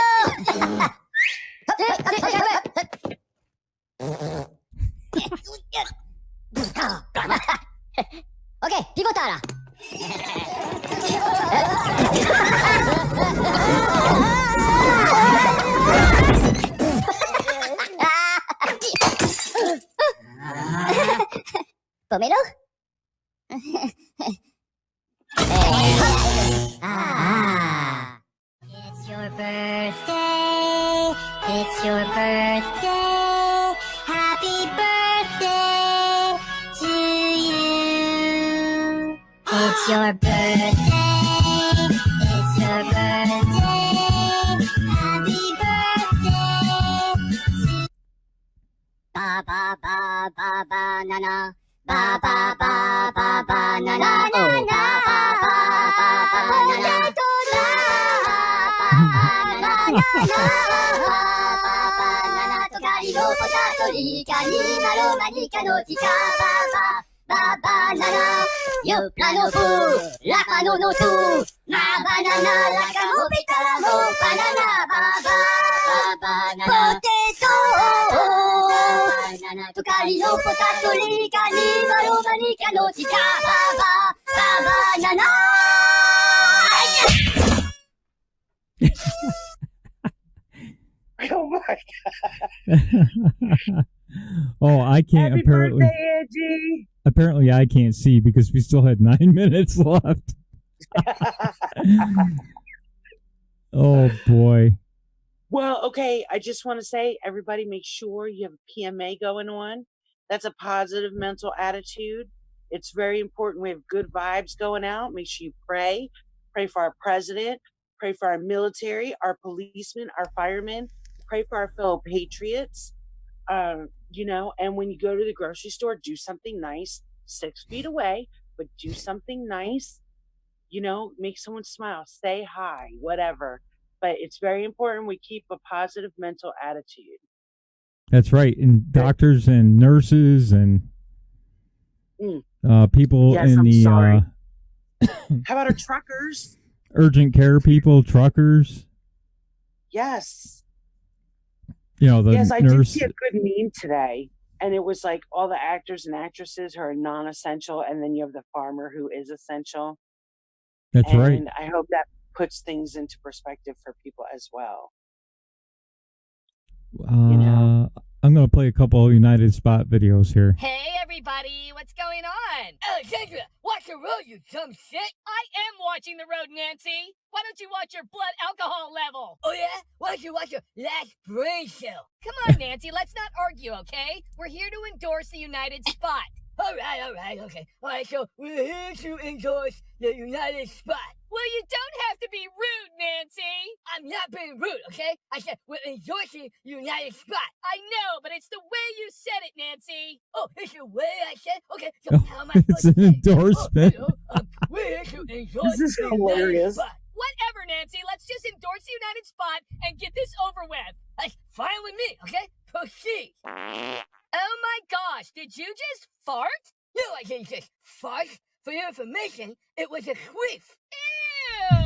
Okay, pivotara. Pomelo? It's your birthday. It's your birthday. Happy birthday to you. It's your birthday. It's your birthday. Happy birthday. Ba ba ba ba banana. Ba ba ba ba banana. Oh, ba ba ba ba banana. Yo plano fu, la pano no tu, ma banana la camopita no banana baba banana potato banana tocali no potato lica ni maro manica no tica baba banana. Oh my God. Oh, I can't. Happy apparently, birthday, Angie. Apparently, I can't see because we still had 9 minutes left. Oh boy. Well, okay. I just want to say, everybody, make sure you have a PMA going on. That's a positive mental attitude. It's very important. We have good vibes going out. Make sure you pray. Pray for our president. Pray for our military, our policemen, our firemen. Pray for our fellow patriots. And when you go to the grocery store, do something nice, 6 feet away, but do something nice, make someone smile, say hi, whatever. But it's very important we keep a positive mental attitude. That's right. And doctors and nurses and people Yes, in I'm the sorry. How about our truckers? urgent care people, truckers, Yes. the Yes, I did nurse. see a good meme today, and it was like all the actors and actresses who are non-essential, and then you have the farmer who is essential. That's right. And I hope that puts things into perspective for people as well. I'm going to play a couple United Spot videos here. Hey, everybody, what's going on? Alexandra, watch the road, you dumb shit. I am watching the road, Nancy. Why don't you watch your blood alcohol level? Oh, yeah? Why don't you watch your last brain cell? Come on, Nancy, let's not argue, okay? We're here to endorse the United Spot. All right, okay. All right, so we're here to endorse the United Spot. Well, you don't have to be rude, Nancy. I'm not being rude, okay? I said we're endorsing United Spot. I know, but it's the way you said it, Nancy. Oh, it's the way I said? Okay, so how am I It's supposed an to say? endorsement. Oh, we're here to endorse This is the United hilarious. Spot. Whatever, Nancy. Let's just endorse the United Spot and get this over with. That's fine with me, okay? Proceed. Oh my gosh, did you just fart? No, I didn't just fart. For your information, it was a queef. Ew!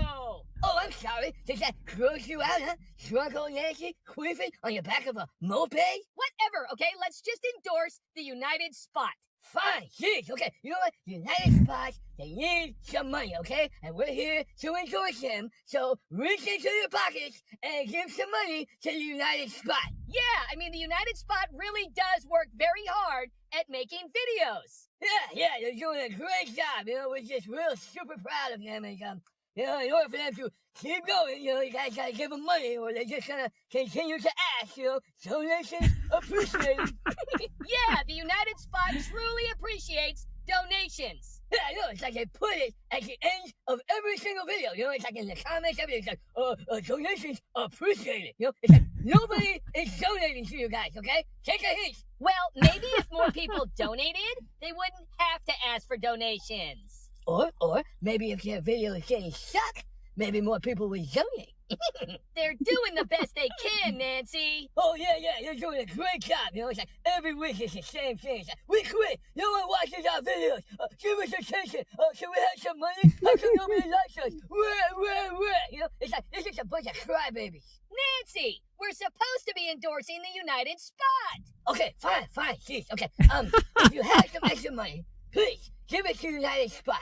Oh, I'm sorry. Does that gross you out, huh? Drunk old Nancy queefing on your back of a moped? Whatever, okay? Let's just endorse the United Spot. Fine, jeez, okay. You know what? United Spot, they need some money, okay? And we're here to endorse them. So reach into your pockets and give some money to the United Spot. Yeah, I mean, the United Spot really does work very hard at making videos. Yeah, they're doing a great job. You know, we're just real super proud of them. And, you know, in order for them to keep going, you know, you guys gotta give them money or they're just gonna continue to ask, you know, donations appreciated. Yeah, the United Spot truly appreciates donations. Yeah, I know, it's like they put it at the end of every single video. You know, it's like in the comments, everything's like, donations appreciated. You know, it's like nobody is donating to you guys, okay? Take a hint. Well, maybe if more people donated, they wouldn't have to ask for donations. Or maybe if your video is getting stuck, maybe more people will donate. They're doing the best they can, Nancy. Oh, yeah, they're doing a great job. You know, it's like every week it's the same thing. It's like, we quit. No one watches our videos. Give us attention. Can we have some money? How come nobody likes us? Where? You know, it's like, this is a bunch of crybabies. Nancy, we're supposed to be endorsing the United Spot. Okay, fine, jeez. Okay, if you have some extra money, please give it to United Spot.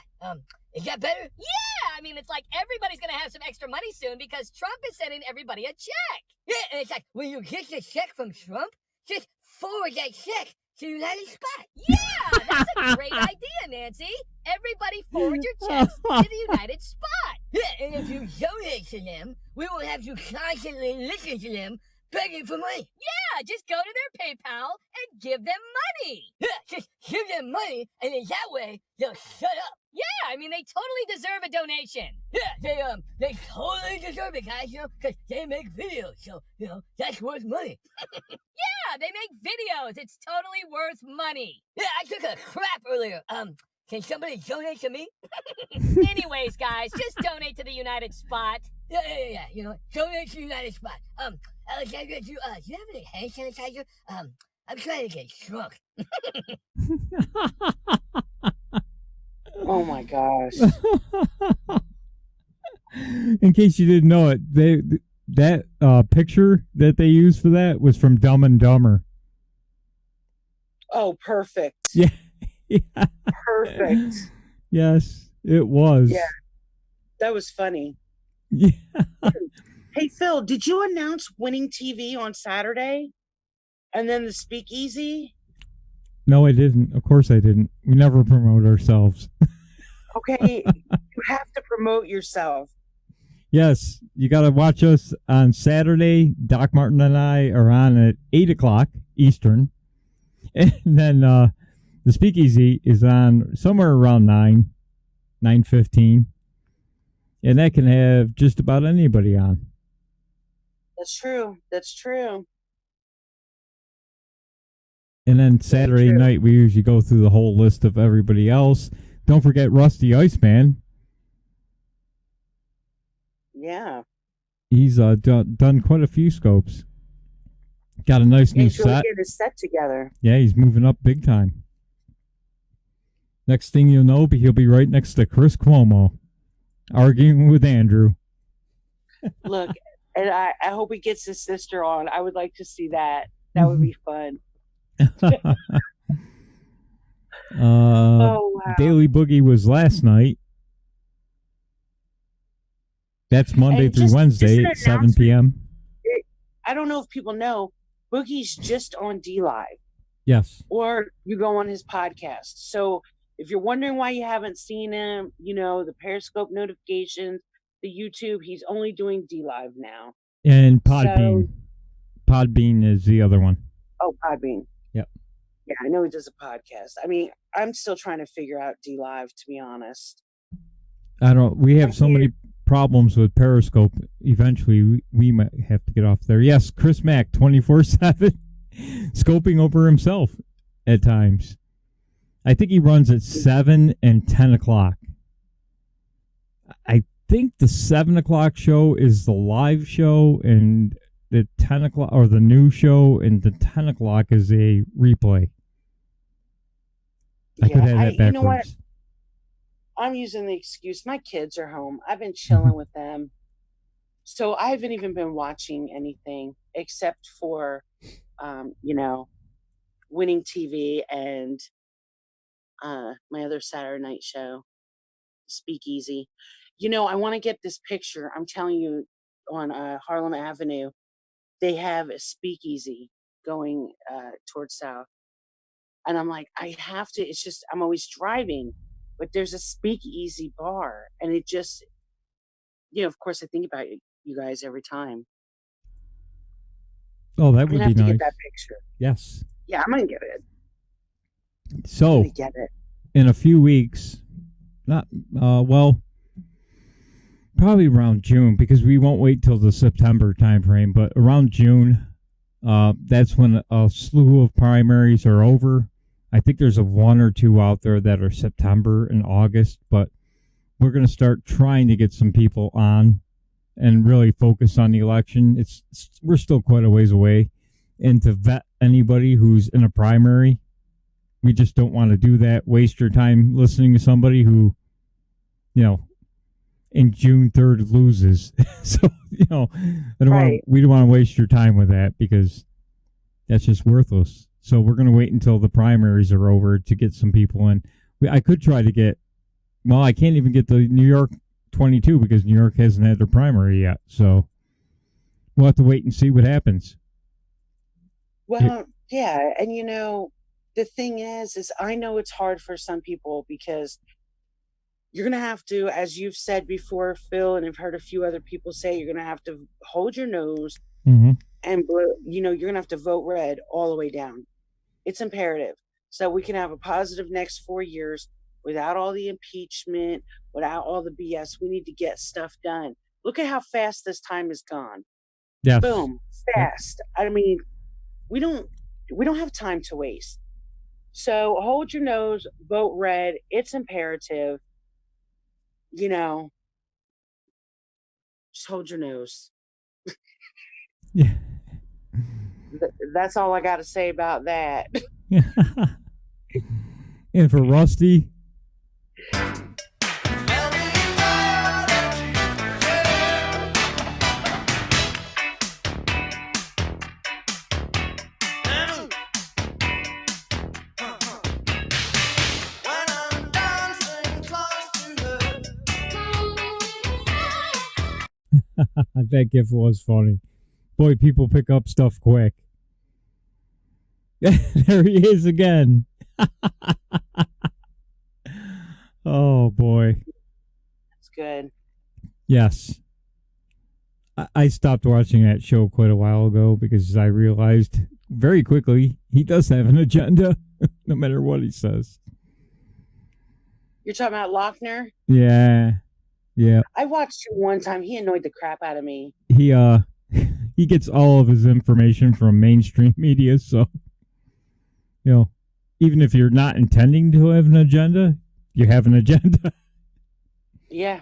Is that better? Yeah, I mean, it's like everybody's gonna have some extra money soon because Trump is sending everybody a check. Yeah, and it's like when you get your check from Trump, just forward that check to United Spot. Yeah, that's a great idea, Nancy. Everybody forward your checks to the United Spot. Yeah, and if you donate to them, we won't have to constantly listen to them begging for money. Yeah, just go to their PayPal and give them money. Yeah, just give them money, and in that way, they'll shut up. Yeah, I mean, they totally deserve a donation. Yeah, they totally deserve it, guys, you know, because they make videos, so, you know, that's worth money. Yeah, they make videos. It's totally worth money. Yeah, I took a crap earlier. Can somebody donate to me? Anyways, guys, just donate to the United Spot. Yeah, you know, donate to the United Spot. Alexandra, do you have any hand sanitizer? I'm trying to get drunk. Oh my gosh. In case you didn't know it, that picture that they used for that was from Dumb and Dumber. Oh, perfect. Yeah. Perfect. Yes, it was. Yeah. That was funny. Yeah. Hey, Phil, did you announce Winning TV on Saturday? And then the Speakeasy? No, I didn't. Of course I didn't. We never promote ourselves. Okay, you have to promote yourself. Yes, you got to watch us on Saturday. Doc Martin and I are on at 8 o'clock Eastern. And then the Speakeasy is on somewhere around 9:15. And that can have just about anybody on. That's true. And then Saturday night, we usually go through the whole list of everybody else. Don't forget Rusty Iceman. Yeah. He's done quite a few scopes. Got a nice new He's really set. getting his set together. Yeah, he's moving up big time. Next thing you'll know, he'll be right next to Chris Cuomo, arguing with Andrew. Look, and I hope he gets his sister on. I would like to see that. That would be fun. Oh, wow. Daily Boogie was last night. That's Monday through Wednesday at 7 p.m. I don't know if people know, Boogie's just on D-Live. Yes. Or you go on his podcast. So if you're wondering why you haven't seen him, you know, the Periscope notifications, the YouTube, he's only doing D-Live now. And Podbean. Podbean is the other one. Oh, Podbean. Yep. Yeah, I know he does a podcast. I mean, I'm still trying to figure out D Live, to be honest. We have so many problems with Periscope. Eventually, we might have to get off there. Yes, Chris Mack, 24/7, scoping over himself at times. I think he runs at 7 and 10 o'clock. I think the 7 o'clock show is the live show, and the 10 o'clock, or the new show, and the 10 o'clock is a replay. I could have that backwards. You know what? I'm using the excuse. My kids are home. I've been chilling with them. So I haven't even been watching anything except for, Winning TV and my other Saturday night show, Speakeasy. I want to get this picture. I'm telling you, on Harlem Avenue, they have a speakeasy going towards south. And I'm like, I have to. It's just, I'm always driving, but there's a speakeasy bar. And it just, of course, I think about you guys every time. Oh, that would be nice. To get that picture. Yes. Yeah, I'm going to get it. So, get it. In a few weeks, probably around June, because we won't wait till the September timeframe, but around June, that's when a slew of primaries are over. I think there's one or two out there that are September and August, but we're going to start trying to get some people on and really focus on the election. We're still quite a ways away, and to vet anybody who's in a primary, we just don't want to do that. Waste your time listening to somebody who, in June 3rd loses. So, we don't want to waste your time with that, because that's just worthless. So we're going to wait until the primaries are over to get some people in. I could try to get, I can't even get the New York 22 because New York hasn't had their primary yet. So we'll have to wait and see what happens. Well, yeah. And, the thing is I know it's hard for some people, because you're going to have to, as you've said before, Phil, and I've heard a few other people say, you're going to have to hold your nose and, you're going to have to vote red all the way down. It's imperative. So we can have a positive next 4 years without all the impeachment, without all the BS. We need to get stuff done. Look at how fast this time has gone. Yes. Boom. Fast. I mean, we don't have time to waste. So hold your nose, vote red. It's imperative. Just hold your nose. Yeah. That's all I got to say about that. And for Rusty, that gif was funny. Boy, people pick up stuff quick. There he is again. Oh, boy. That's good. Yes. I stopped watching that show quite a while ago because I realized very quickly he does have an agenda, no matter what he says. You're talking about Lochner? Yeah. Yeah. I watched him one time. He annoyed the crap out of me. He gets all of his information from mainstream media, so even if you're not intending to have an agenda, you have an agenda. Yeah.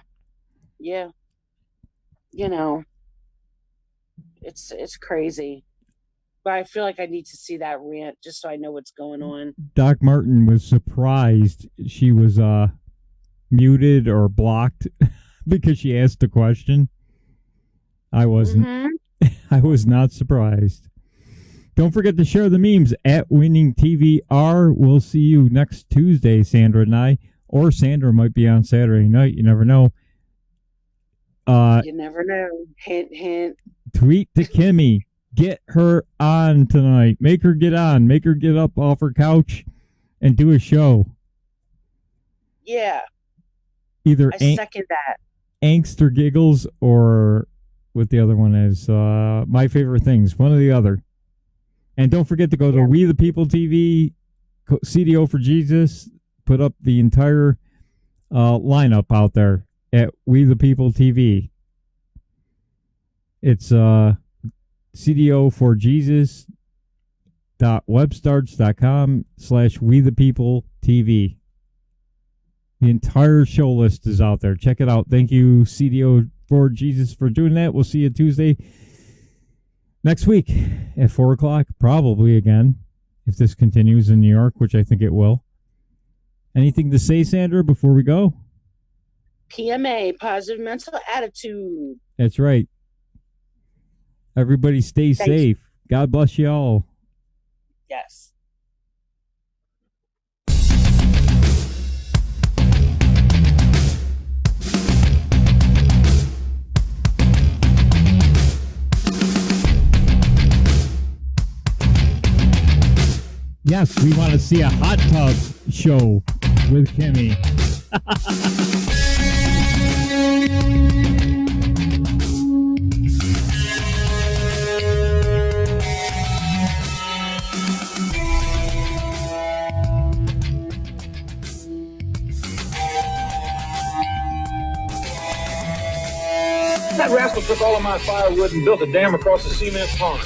It's crazy. But I feel like I need to see that rant just so I know what's going on. Doc Martin was surprised she was muted or blocked because she asked a question. I wasn't. Mm-hmm. I was not surprised. Don't forget to share the memes at Winning TVR. We'll see you next Tuesday, Sandra and I. Or Sandra might be on Saturday night. You never know. You never know. Hint, hint. Tweet to Kimmy. Get her on tonight. Make her get on. Make her get up off her couch and do a show. Yeah. Either I second that. Angst or Giggles, or what the other one is. My Favorite Things. One or the other. And don't forget to go to We the People TV CDO for Jesus put up the entire lineup out there at We the People TV. It's CDO for Jesus.webstarts.com/We the People TV. The entire show list is out there. Check it out. Thank you, CDO for Jesus, for doing that. We'll see you Tuesday next week at 4 o'clock, probably again, if this continues in New York, which I think it will. Anything to say, Sandra, before we go? PMA, positive mental attitude. That's right. Everybody stay safe. God bless you all. Yes. Yes, we want to see a hot tub show with Kimmy. That rascal took all of my firewood and built a dam across the cement pond.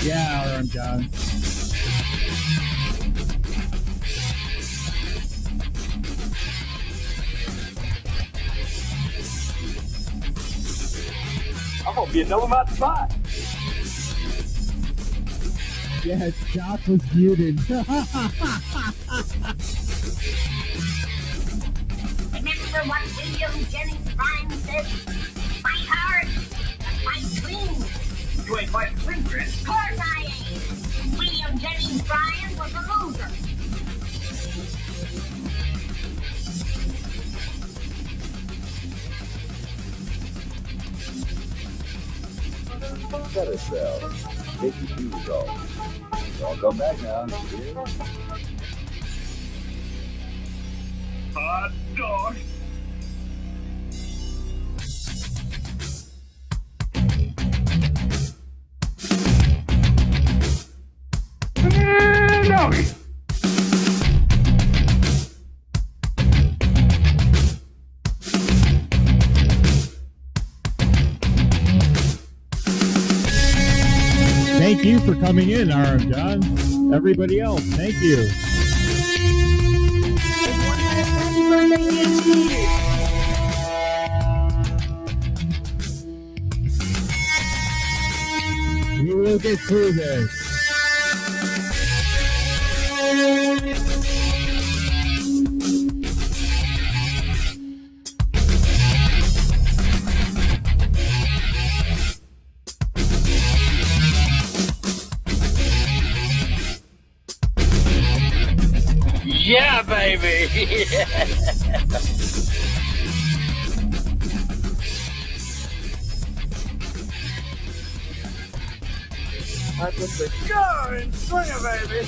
Yeah, I'm John. I'm gonna be a double mountain spy. Yeah, Jock was muted. Remember what William Jennings Bryan said? Fight hard, but fight clean. You ain't fighting clean, Chris. Of course I ain't. William Jennings Bryan was a loser. Set yourself. Take your shoes off. Don't come back now. Yeah. Hot dog. Doggy. Thank you for coming in, RM John. Everybody else, thank you. We will get through this. Yeah, baby. I put the car in swinger, baby.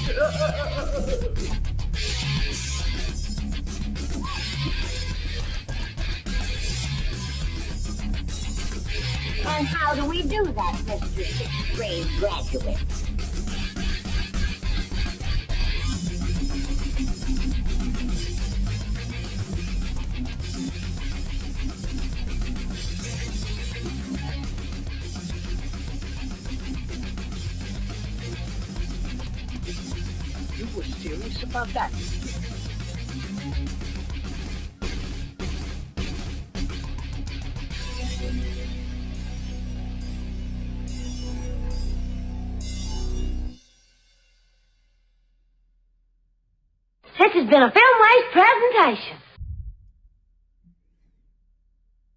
And how do we do that, Mr. Sixth Grade graduate? You were serious about that? This has been a Filmways presentation.